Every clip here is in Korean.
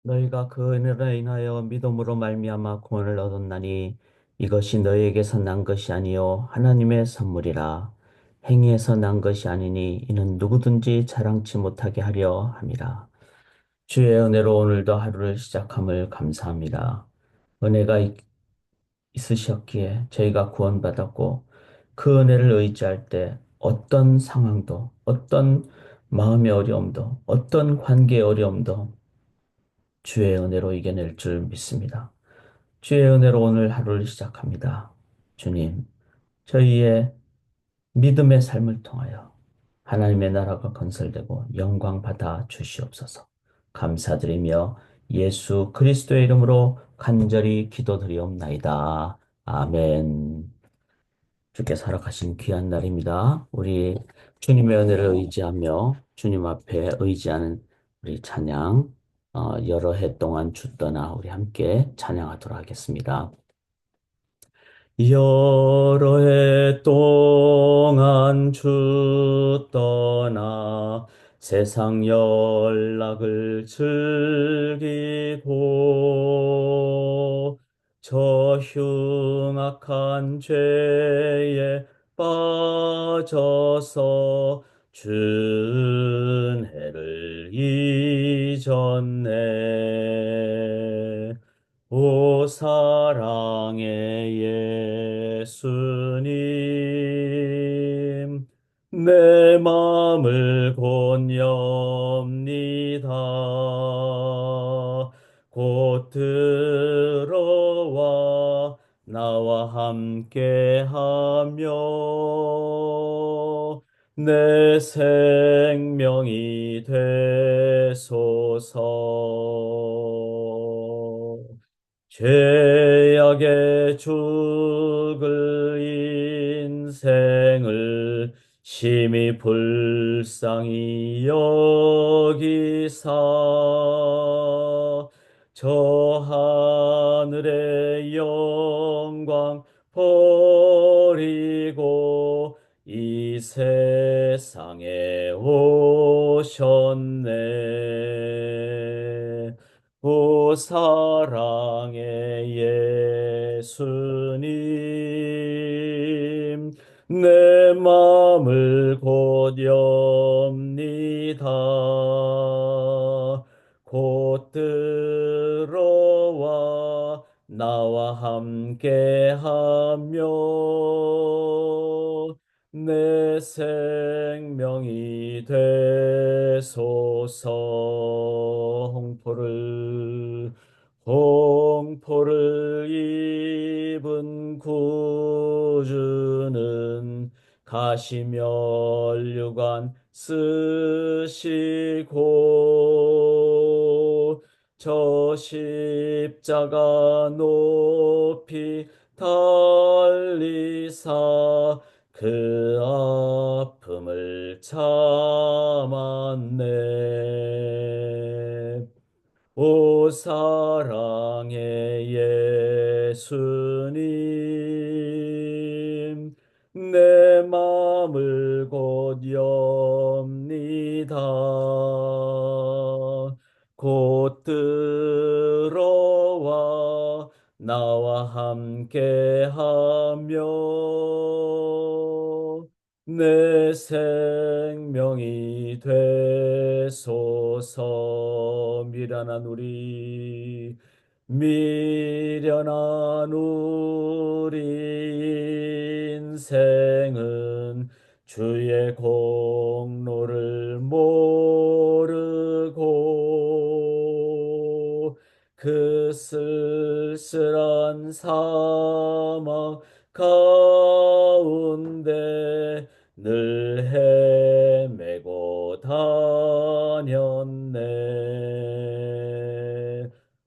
너희가 그 은혜로 인하여 믿음으로 말미암아 구원을 얻었나니 이것이 너희에게서 난 것이 아니요 하나님의 선물이라. 행위에서 난 것이 아니니 이는 누구든지 자랑치 못하게 하려 함이라. 주의 은혜로 오늘도 하루를 시작함을 감사합니다. 은혜가 있으셨기에 저희가 구원받았고, 그 은혜를 의지할 때 어떤 상황도, 어떤 마음의 어려움도, 어떤 관계의 어려움도 주의 은혜로 이겨낼 줄 믿습니다. 주의 은혜로 오늘 하루를 시작합니다. 주님, 저희의 믿음의 삶을 통하여 하나님의 나라가 건설되고 영광 받아 주시옵소서. 감사드리며 예수 그리스도의 이름으로 간절히 기도드리옵나이다. 아멘. 주께서 허락하신 귀한 날입니다. 우리 주님의 은혜를 의지하며 주님 앞에 의지하는 우리 찬양, 여러 해 동안 주 떠나 우리 함께 찬양하도록 하겠습니다. 여러 해 동안 주 떠나 세상 연락을 즐기고 저 흉악한 죄에 빠져서 준혜를 잊었네. 오 사랑의 예수님, 내 마음을 곧 엽니다. 곧 들어와 나와 함께 하며 내 생명이 되소서. 죄악에 죽을 인생을 심히 불쌍히 여기사 저 하늘의 영광 버리고 이 세상에 오셨네. 오 사랑의 예수님, 내 마음을 곧 엽니다. 곧 들어와 나와 함께 하며 내 생명이 되소서. 홍포를 입은 구주는 가시면류관 쓰시고 저 십자가 높이 달리사 그 아픔을 참았네. 오 사랑의 예수님, 내 마음을 곧 엽니다. 곧 들어와 나와 함께 하며 내 생명이 되소서. 미련한 우리 인생은 주의 공로를 모르고 그 쓸쓸한 사막 가운데 늘 헤매고 다녔네.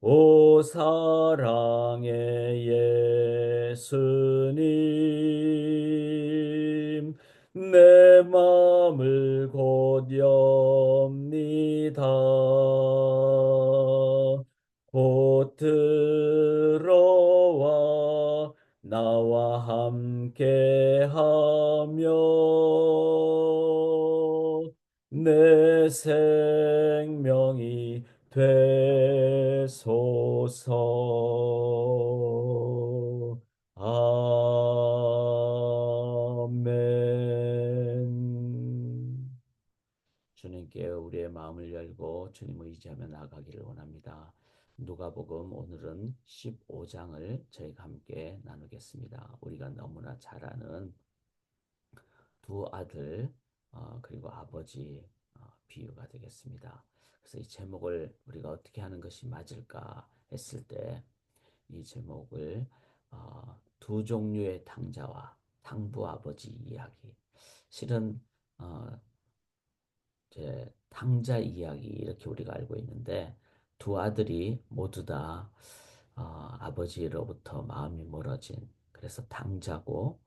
오 사랑의 예수님, 내 마음을 곧 엽니다. 곧 들어와 나와 함께 하며 내 생명이 되소서. 되소서. 아멘. 주님께 우리의 마음을 열고 주님을 의지하며 나아가기를 원합니다. 누가복음 오늘은 15장을 저희가 함께 나누겠습니다. 우리가 너무나 잘 아는 두 아들 그리고 아버지 비유가 되겠습니다. 그래서 이 제목을 우리가 어떻게 하는 것이 맞을까 했을 때 이 제목을 두 종류의 탕자와 탕부 아버지 이야기. 실은 어, 이제 탕자 이야기 이렇게 우리가 알고 있는데 두 아들이 모두 다 아버지로부터 마음이 멀어진 그래서 탕자고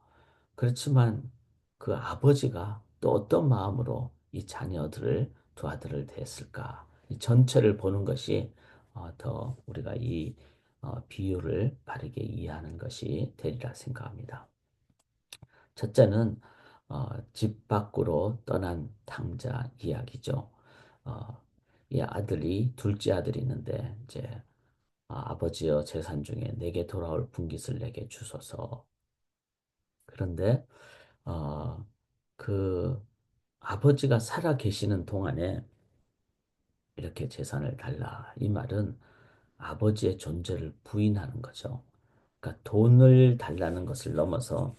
그렇지만 그 아버지가 또 어떤 마음으로 이 자녀들을 두 아들을 대했을까 이 전체를 보는 것이 더 우리가 이 비유를 바르게 이해하는 것이 되리라 생각합니다. 첫째는 집 밖으로 떠난 탕자 이야기죠. 어, 이 아들이 둘째 아들이 있는데 이제 아버지여 재산 중에 내게 돌아올 분깃을 내게 주소서. 그런데 어, 그 아버지가 살아 계시는 동안에 이렇게 재산을 달라. 이 말은 아버지의 존재를 부인하는 거죠. 그러니까 돈을 달라는 것을 넘어서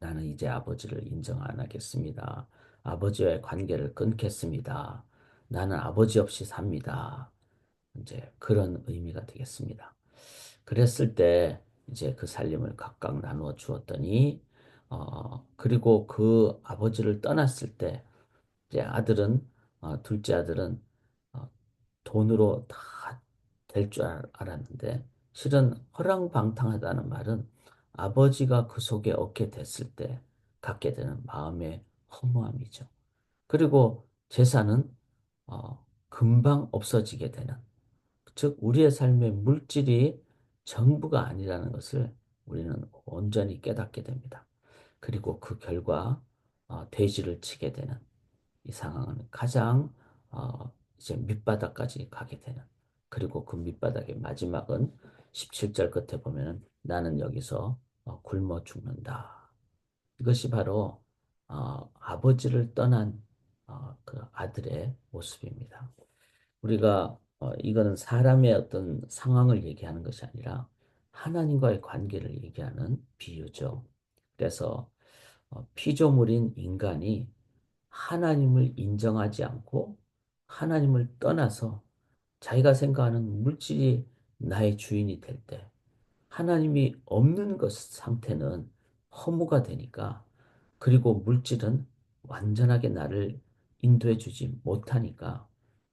나는 이제 아버지를 인정 안 하겠습니다. 아버지와의 관계를 끊겠습니다. 나는 아버지 없이 삽니다. 이제 그런 의미가 되겠습니다. 그랬을 때 이제 그 살림을 각각 나누어 주었더니 그리고 그 아버지를 떠났을 때 이제 아들은 둘째 아들은 어, 돈으로 다 될 줄 알았는데 실은 허랑방탕하다는 말은 아버지가 그 속에 얻게 됐을 때 갖게 되는 마음의 허무함이죠. 그리고 재산은 금방 없어지게 되는 즉 우리의 삶의 물질이 전부가 아니라는 것을 우리는 온전히 깨닫게 됩니다. 그리고 그 결과 돼지를 치게 되는 이 상황은 가장 이제 밑바닥까지 가게 되는 그리고 그 밑바닥의 마지막은 17절 끝에 보면은 나는 여기서 굶어 죽는다. 이것이 바로 아버지를 떠난 그 아들의 모습입니다. 우리가 이거는 사람의 어떤 상황을 얘기하는 것이 아니라 하나님과의 관계를 얘기하는 비유죠. 그래서 피조물인 인간이 하나님을 인정하지 않고 하나님을 떠나서 자기가 생각하는 물질이 나의 주인이 될 때 하나님이 없는 것 상태는 허무가 되니까 그리고 물질은 완전하게 나를 인도해 주지 못하니까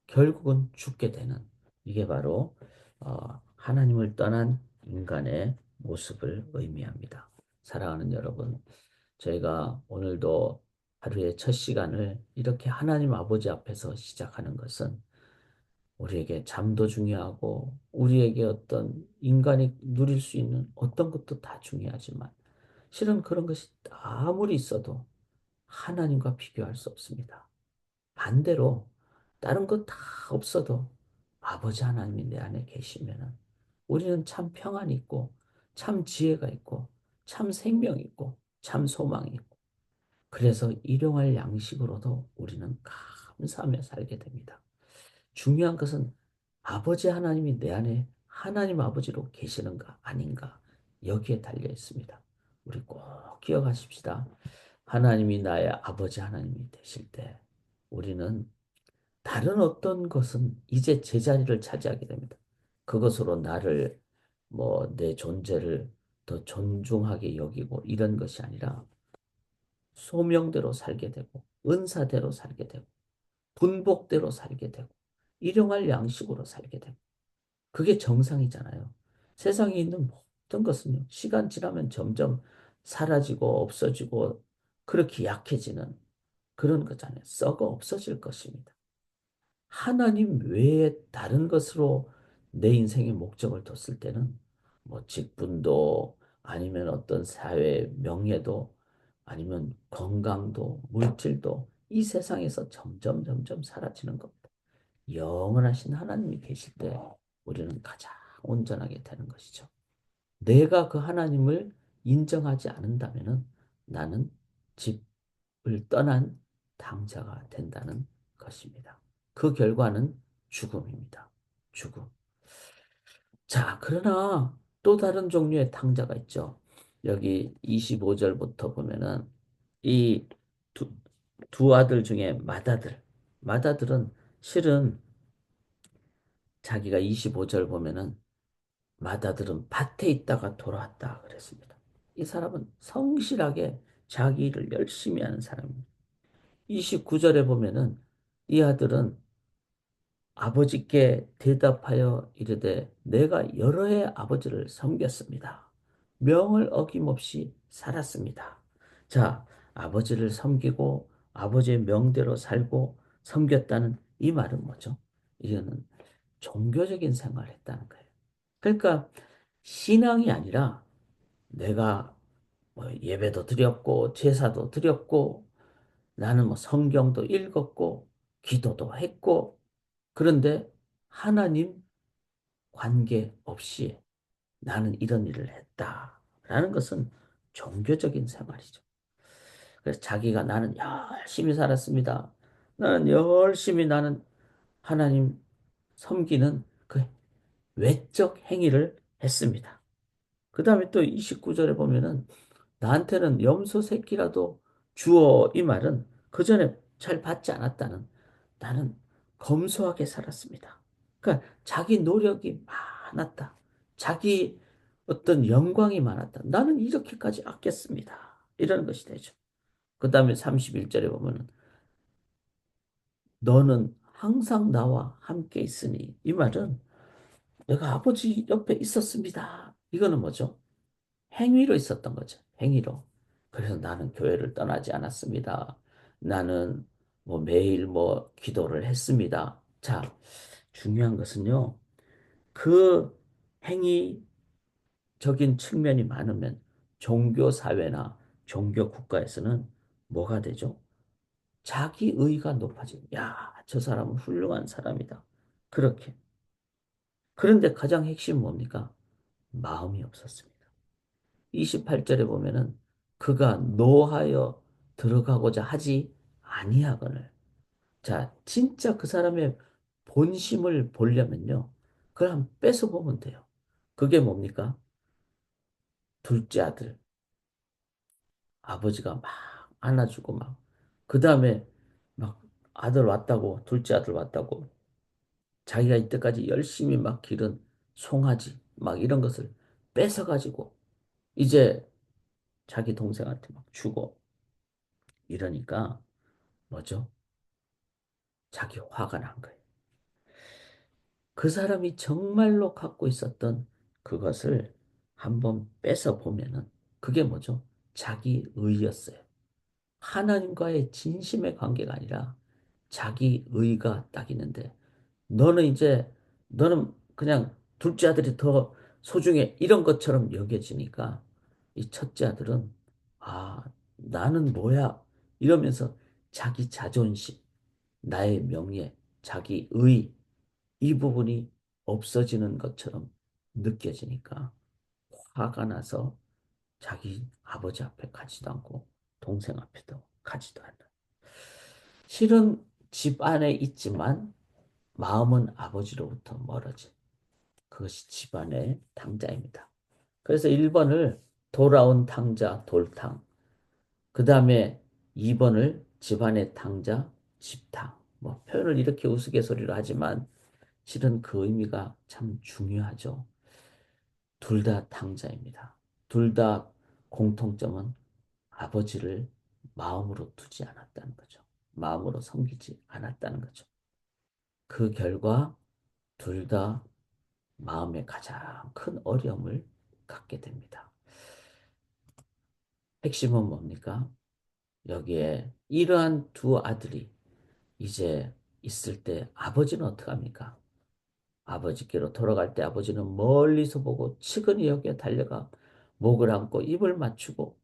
결국은 죽게 되는 이게 바로 하나님을 떠난 인간의 모습을 의미합니다. 사랑하는 여러분, 저희가 오늘도 하루의 첫 시간을 이렇게 하나님 아버지 앞에서 시작하는 것은 우리에게 잠도 중요하고 우리에게 어떤 인간이 누릴 수 있는 어떤 것도 다 중요하지만 실은 그런 것이 아무리 있어도 하나님과 비교할 수 없습니다. 반대로 다른 것 다 없어도 아버지 하나님이 내 안에 계시면은 우리는 참 평안이 있고 참 지혜가 있고 참 생명이 있고 참 소망이 있고 그래서 일용할 양식으로도 우리는 감사하며 살게 됩니다. 중요한 것은 아버지 하나님이 내 안에 하나님 아버지로 계시는가 아닌가 여기에 달려 있습니다. 우리 꼭 기억하십시다. 하나님이 나의 아버지 하나님이 되실 때 우리는 다른 어떤 것은 이제 제자리를 차지하게 됩니다. 그것으로 나를 뭐 내 존재를 더 존중하게 여기고 이런 것이 아니라 소명대로 살게 되고 은사대로 살게 되고 분복대로 살게 되고 일용할 양식으로 살게 되고 그게 정상이잖아요. 세상에 있는 모든 것은요. 시간 지나면 점점 사라지고 없어지고 그렇게 약해지는 그런 거잖아요. 썩어 없어질 것입니다. 하나님 외에 다른 것으로 내 인생의 목적을 뒀을 때는 뭐 직분도 아니면 어떤 사회 명예도 아니면 건강도 물질도 이 세상에서 점점 사라지는 겁니다. 영원하신 하나님이 계실 때 우리는 가장 온전하게 되는 것이죠. 내가 그 하나님을 인정하지 않는다면은 나는 집을 떠난 당자가 된다는 것입니다. 그 결과는 죽음입니다. 죽음. 자, 그러나 또 다른 종류의 탕자가 있죠. 여기 25절부터 보면은 이 두, 두 아들 중에 맏아들은 실은 자기가 25절 보면은 맏아들은 밭에 있다가 돌아왔다 그랬습니다. 이 사람은 성실하게 자기 일을 열심히 하는 사람입니다. 29절에 보면은 이 아들은 아버지께 대답하여 이르되 내가 여러 해 아버지를 섬겼습니다. 명을 어김없이 살았습니다. 자, 아버지를 섬기고 아버지의 명대로 살고 섬겼다는 이 말은 뭐죠? 이거는 종교적인 생활을 했다는 거예요. 그러니까 신앙이 아니라 내가 뭐 예배도 드렸고 제사도 드렸고 나는 뭐 성경도 읽었고 기도도 했고 그런데 하나님 관계없이 나는 이런 일을 했다라는 것은 종교적인 생활이죠. 그래서 자기가 나는 열심히 살았습니다. 나는 하나님 섬기는 그 외적 행위를 했습니다. 그 다음에 또 29절에 보면은 나한테는 염소 새끼라도 주어 이 말은 그 전에 잘 받지 않았다는 나는 검소하게 살았습니다. 그러니까 자기 노력이 많았다. 자기 어떤 영광이 많았다. 나는 이렇게까지 아꼈습니다. 이런 것이 되죠. 그 다음에 31절에 보면은 너는 항상 나와 함께 있으니 이 말은 내가 아버지 옆에 있었습니다. 이거는 뭐죠? 행위로 있었던 거죠. 행위로. 그래서 나는 교회를 떠나지 않았습니다. 나는 뭐 매일 뭐 기도를 했습니다. 자, 중요한 것은요. 그 행위적인 측면이 많으면 종교 사회나 종교 국가에서는 뭐가 되죠? 자기 의가 높아져. 야, 저 사람은 훌륭한 사람이다. 그렇게. 그런데 가장 핵심은 뭡니까? 마음이 없었습니다. 28절에 보면은 그가 노하여 들어가고자 하지 아니하거늘. 자, 진짜 그 사람의 본심을 보려면요. 그걸 한번 뺏어보면 돼요. 그게 뭡니까? 둘째 아들. 아버지가 막 안아주고 막. 그 다음에 막 아들 왔다고, 둘째 아들 왔다고. 자기가 이때까지 열심히 막 기른 송아지, 막 이런 것을 뺏어가지고 이제 자기 동생한테 막 주고 이러니까 뭐죠? 자기 화가 난 거예요. 그 사람이 정말로 갖고 있었던 그것을 한번 뺏어 보면은 그게 뭐죠? 자기 의였어요. 하나님과의 진심의 관계가 아니라 자기 의가 딱 있는데 너는 이제 너는 그냥 둘째 아들이 더 소중해 이런 것처럼 여겨지니까 이 첫째 아들은 아, 나는 뭐야? 이러면서 자기 자존심, 나의 명예, 자기 의, 이 부분이 없어지는 것처럼 느껴지니까 화가 나서 자기 아버지 앞에 가지도 않고 동생 앞에도 가지도 않는. 실은 집 안에 있지만 마음은 아버지로부터 멀어진 그것이 집안의 탕자입니다. 그래서 1번을 돌아온 탕자, 돌탕. 그 다음에 2번을 집안의 탕자, 집탕. 뭐 표현을 이렇게 우스갯소리로 하지만 실은 그 의미가 참 중요하죠. 둘 다 탕자입니다. 둘 다 공통점은 아버지를 마음으로 두지 않았다는 거죠. 마음으로 섬기지 않았다는 거죠. 그 결과 둘 다 마음에 가장 큰 어려움을 갖게 됩니다. 핵심은 뭡니까? 여기에 이러한 두 아들이 이제 있을 때 아버지는 어떡합니까? 아버지께로 돌아갈 때 아버지는 멀리서 보고 측은히 여기에 달려가 목을 안고 입을 맞추고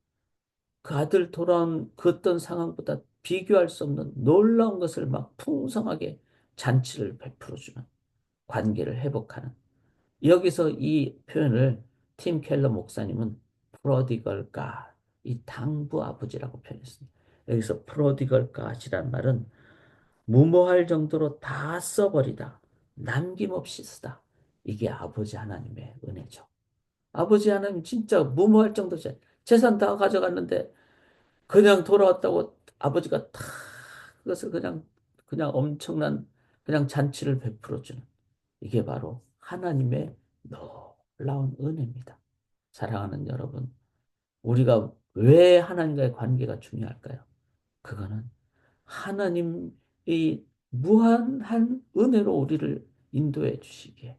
그 아들 돌아온 그 어떤 상황보다 비교할 수 없는 놀라운 것을 막 풍성하게 잔치를 베풀어주는 관계를 회복하는. 여기서 이 표현을 팀 켈러 목사님은 프로디걸 갓, 이 당부 아버지라고 표현했습니다. 여기서 프로디걸 갓이란 말은 무모할 정도로 다 써버리다, 남김없이 쓰다. 이게 아버지 하나님의 은혜죠. 아버지 하나님 진짜 무모할 정도 재산 다 가져갔는데 그냥 돌아왔다고 아버지가 다 그것을 그냥 엄청난 그냥 잔치를 베풀어 주는 이게 바로 하나님의 놀라운 은혜입니다. 사랑하는 여러분, 우리가 왜 하나님과의 관계가 중요할까요? 그거는 하나님이 무한한 은혜로 우리를 인도해 주시기에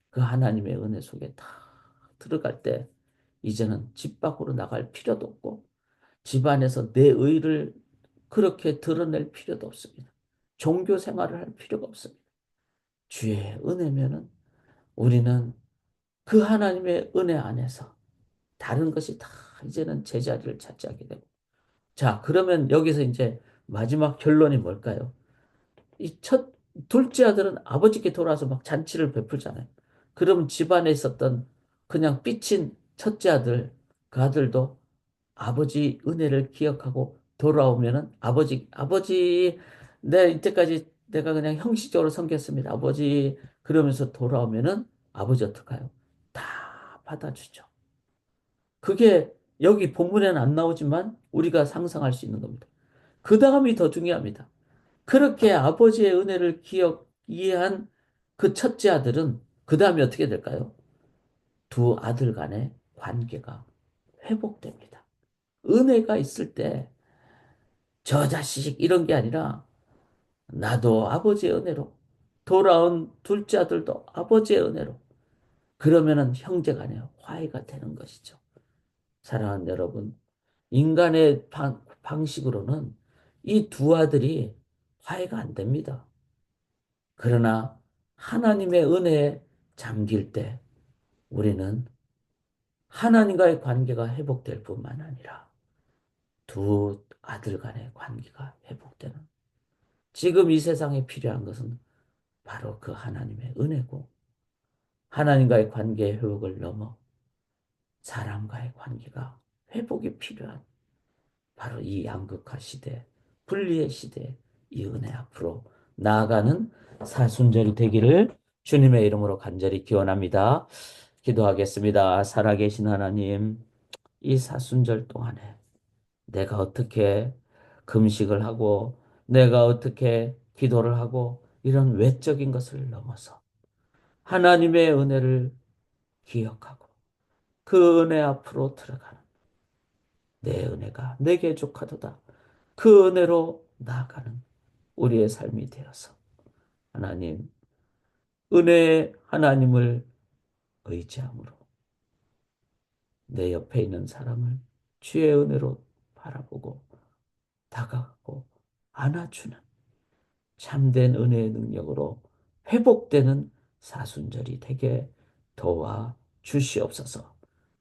그 하나님의 은혜 속에 다 들어갈 때 이제는 집 밖으로 나갈 필요도 없고 집안에서 내 의를 그렇게 드러낼 필요도 없습니다. 종교 생활을 할 필요가 없습니다. 주의 은혜면은 우리는 그 하나님의 은혜 안에서 다른 것이 다 이제는 제자리를 차지하게 되고. 자, 그러면 여기서 이제 마지막 결론이 뭘까요? 둘째 아들은 아버지께 돌아와서 막 잔치를 베풀잖아요. 그러면 집안에 있었던 그냥 삐친 첫째 아들, 그 아들도 아버지 은혜를 기억하고 돌아오면은 아버지, 이때까지 내가 그냥 형식적으로 섬겼습니다. 아버지, 그러면서 돌아오면은 아버지 어떡해요? 다 받아주죠. 그게 여기 본문에는 안 나오지만 우리가 상상할 수 있는 겁니다. 그 다음이 더 중요합니다. 그렇게 아버지의 은혜를 이해한 그 첫째 아들은 그 다음에 어떻게 될까요? 두 아들 간의 관계가 회복됩니다. 은혜가 있을 때 저 자식 이런 게 아니라 나도 아버지의 은혜로 돌아온 둘째 아들도 아버지의 은혜로 그러면은 형제 간에 화해가 되는 것이죠. 사랑하는 여러분, 인간의 방식으로는 이 두 아들이 화해가 안 됩니다. 그러나 하나님의 은혜에 잠길 때 우리는 하나님과의 관계가 회복될 뿐만 아니라 두 아들 간의 관계가 회복되는 지금 이 세상에 필요한 것은 바로 그 하나님의 은혜고 하나님과의 관계의 회복을 넘어 사람과의 관계가 회복이 필요한 바로 이 양극화 시대, 분리의 시대, 이 은혜 앞으로 나아가는 사순절이 되기를 주님의 이름으로 간절히 기원합니다. 기도하겠습니다. 살아계신 하나님, 이 사순절 동안에 내가 어떻게 금식을 하고 내가 어떻게 기도를 하고 이런 외적인 것을 넘어서 하나님의 은혜를 기억하고 그 은혜 앞으로 들어가는 내 은혜가 내게 족하도다. 그 은혜로 나아가는 우리의 삶이 되어서 하나님, 은혜의 하나님을 의지함으로 내 옆에 있는 사람을 주의 은혜로 바라보고 다가가고 안아주는 참된 은혜의 능력으로 회복되는 사순절이 되게 도와 주시옵소서.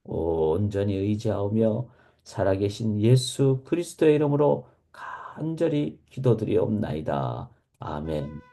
온전히 의지하오며 살아계신 예수 그리스도의 이름으로 간절히 기도드리옵나이다. 아멘.